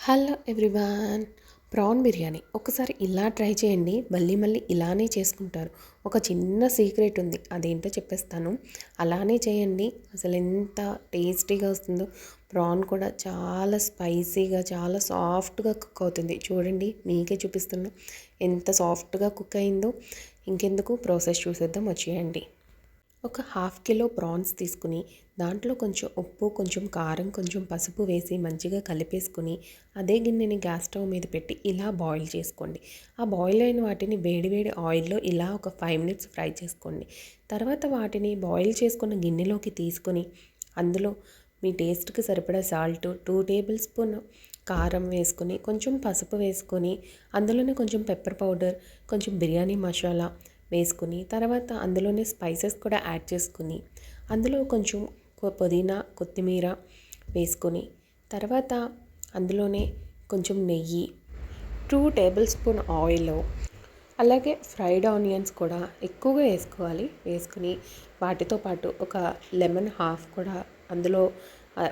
Hello everyone. PRAN biryani ఒకసారి ఇలా try చేయండి, మళ్ళీ మళ్ళీ ఇలానే చేసుకుంటారు. ఒక చిన్న సీక్రెట్ ఉంది, అదేంటో చెప్పేస్తాను. అలానే చేయండి, అసలు ఎంత టేస్టీగా వస్తుందో. ప్రాన్ కూడా చాలా స్పైసీగా, చాలా సాఫ్ట్గా కుక్ అవుతుంది. చూడండి, మీకే చూపిస్తున్నా ఎంత సాఫ్ట్గా కుక్ అయిందో. ఇంకెందుకు, ప్రాసెస్ చూసేద్దాం, వచ్చేయండి. ఒక హాఫ్ కిలో ప్రాన్స్ తీసుకుని దాంట్లో కొంచెం ఉప్పు, కొంచెం కారం, కొంచెం పసుపు వేసి మంచిగా కలిపేసుకుని అదే గిన్నెని గ్యాస్ స్టవ్ మీద పెట్టి ఇలా బాయిల్ చేసుకోండి. ఆ బాయిల్ అయిన వాటిని వేడివేడి ఆయిల్లో ఇలా ఒక 5 మినిట్స్ ఫ్రై చేసుకోండి. తర్వాత వాటిని బాయిల్ చేసుకున్న గిన్నెలోకి తీసుకొని అందులో మీ టేస్ట్కి సరిపడా సాల్ట్, 2 టేబుల్ స్పూన్ కారం వేసుకొని, కొంచెం పసుపు వేసుకొని, అందులోనే కొంచెం పెప్పర్ పౌడర్, కొంచెం బిర్యానీ మసాలా వేసుకుని, తర్వాత అందులోనే స్పైసెస్ కూడా యాడ్ చేసుకుని, అందులో కొంచెం పుదీనా, కొత్తిమీర వేసుకొని, తర్వాత అందులోనే కొంచెం నెయ్యి, 2 టేబుల్ స్పూన్ ఆయిల్, అలాగే ఫ్రైడ్ ఆనియన్స్ కూడా ఎక్కువగా వేసుకోవాలి. వేసుకుని వాటితో పాటు ఒక లెమన్ హాఫ్ కూడా అందులో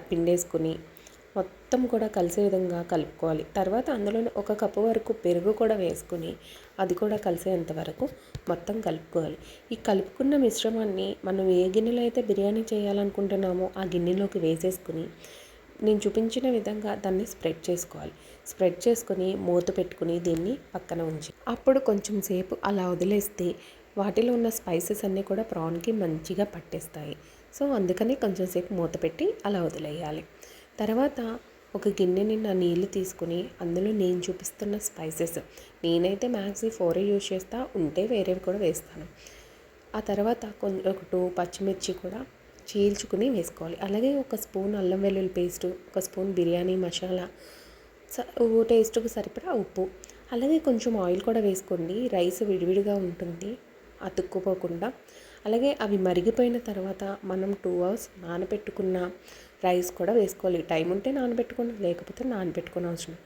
పిండేసుకుని మొత్తం కూడా కలిసే విధంగా కలుపుకోవాలి. తర్వాత అందులోనే ఒక కప్పు వరకు పెరుగు కూడా వేసుకుని అది కూడా కలిసేంత వరకు మొత్తం కలుపుకోవాలి. ఈ కలుపుకున్న మిశ్రమాన్ని మనం ఏ గిన్నెలో అయితే బిర్యానీ చేయాలనుకుంటున్నామో ఆ గిన్నెలోకి వేసేసుకుని నేను చూపించిన విధంగా దాన్ని స్ప్రెడ్ చేసుకోవాలి. స్ప్రెడ్ చేసుకుని మూత పెట్టుకుని దీన్ని పక్కన ఉంచి అప్పుడు కొంచెం సేపు అలా వదిలేస్తే వాటిలో ఉన్న స్పైసెస్ అన్నీ కూడా ప్రాన్కి మంచిగా పట్టేస్తాయి. సో అందుకని కొంచెం సేపు మూత పెట్టి అలా వదిలేయాలి. తర్వాత ఒక గిన్నె నిండా నీళ్ళు తీసుకుని అందులో నేను చూపిస్తున్న స్పైసెస్, నేనైతే మ్యాక్సీ 4 యూజ్ చేస్తా, ఉంటే వేరేవి కూడా వేస్తాను. ఆ తర్వాత ఒక 2 పచ్చిమిర్చి కూడా చీల్చుకుని వేసుకోవాలి. అలాగే ఒక స్పూన్ అల్లం వెల్లుల్లి పేస్టు, ఒక స్పూన్ బిర్యానీ మసాలా, టేస్ట్కి సరిపడా ఉప్పు, అలాగే కొంచెం ఆయిల్ కూడా వేసుకోండి. రైస్ విడివిడిగా ఉంటుంది, అతుక్కుపోకుండా. అలాగే అవి మరిగిపోయిన తర్వాత మనం 2 అవర్స్ నానబెట్టుకున్న రైస్ కూడా వేసుకోవాలి. టైం ఉంటే నానబెట్టుకోండి, లేకపోతే నానబెట్టుకుని అవసరం.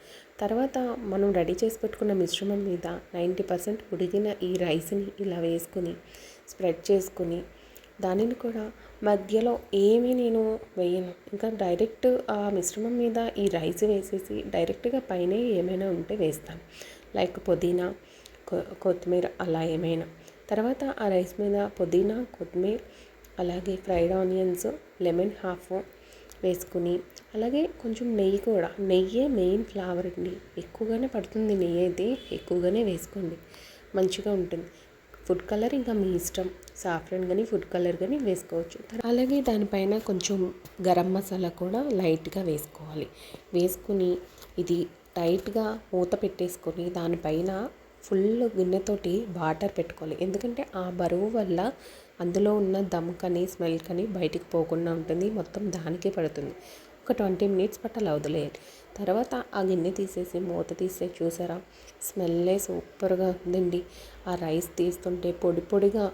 తర్వాత మనం రెడీ చేసి పెట్టుకున్న మిశ్రమం మీద 90% ఉడికిన ఈ రైస్ని ఇలా వేసుకుని స్ప్రెడ్ చేసుకుని దానిని కూడా మధ్యలో ఏమీ నేను వేయను, ఇంకా డైరెక్ట్ ఆ మిశ్రమం మీద ఈ రైస్ వేసేసి డైరెక్ట్గా పైన ఏమైనా ఉంటే వేస్తాను, లైక్ పుదీనా, కొత్తిమీర అలా ఏమైనా. తర్వాత ఆ రైస్ మీద పుదీనా, కొత్తిమీర, అలాగే ఫ్రైడ్ ఆనియన్స్, లెమన్ హాఫ్ వేసుకుని, అలాగే కొంచెం నెయ్యి కూడా. నెయ్యే మెయిన్ ఫ్లేవర్ అండి, ఎక్కువగానే పడుతుంది నెయ్యి అయితే, ఎక్కువగానే వేసుకోండి, మంచిగా ఉంటుంది. ఫుడ్ కలర్ ఇంకా మీ ఇష్టం, సాఫ్రాన్ కానీ ఫుడ్ కలర్ కానీ వేసుకోవచ్చు. అలాగే దానిపైన కొంచెం గరం మసాలా కూడా లైట్గా వేసుకోవాలి. వేసుకుని ఇది టైట్గా మూత పెట్టేసుకొని దానిపైన ఫుల్ గిన్నెతోటి వాటర్ పెట్టుకోవాలి. ఎందుకంటే ఆ బరువు వల్ల అందులో ఉన్న దమ్ కానీ స్మెల్ కానీ బయటికి పోకుండా ఉంటుంది, మొత్తం దానికే పడుతుంది. ఒక 20 మినిట్స్ పట్టాలి వదిలేయాలి. తర్వాత ఆ గిన్నె తీసేసి మూత తీసే చూసారా, స్మెల్లే సూపర్గా ఉందండి. ఆ రైస్ తీస్తుంటే పొడి పొడిగా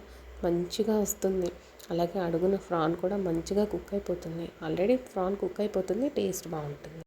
మంచిగా వస్తుంది. అలాగే అడుగున ఫ్రాన్ కూడా మంచిగా కుక్ అయిపోతుంది. ఆల్రెడీ ఫ్రాన్ కుక్ అయిపోతుంది, టేస్ట్ బాగుంటుంది.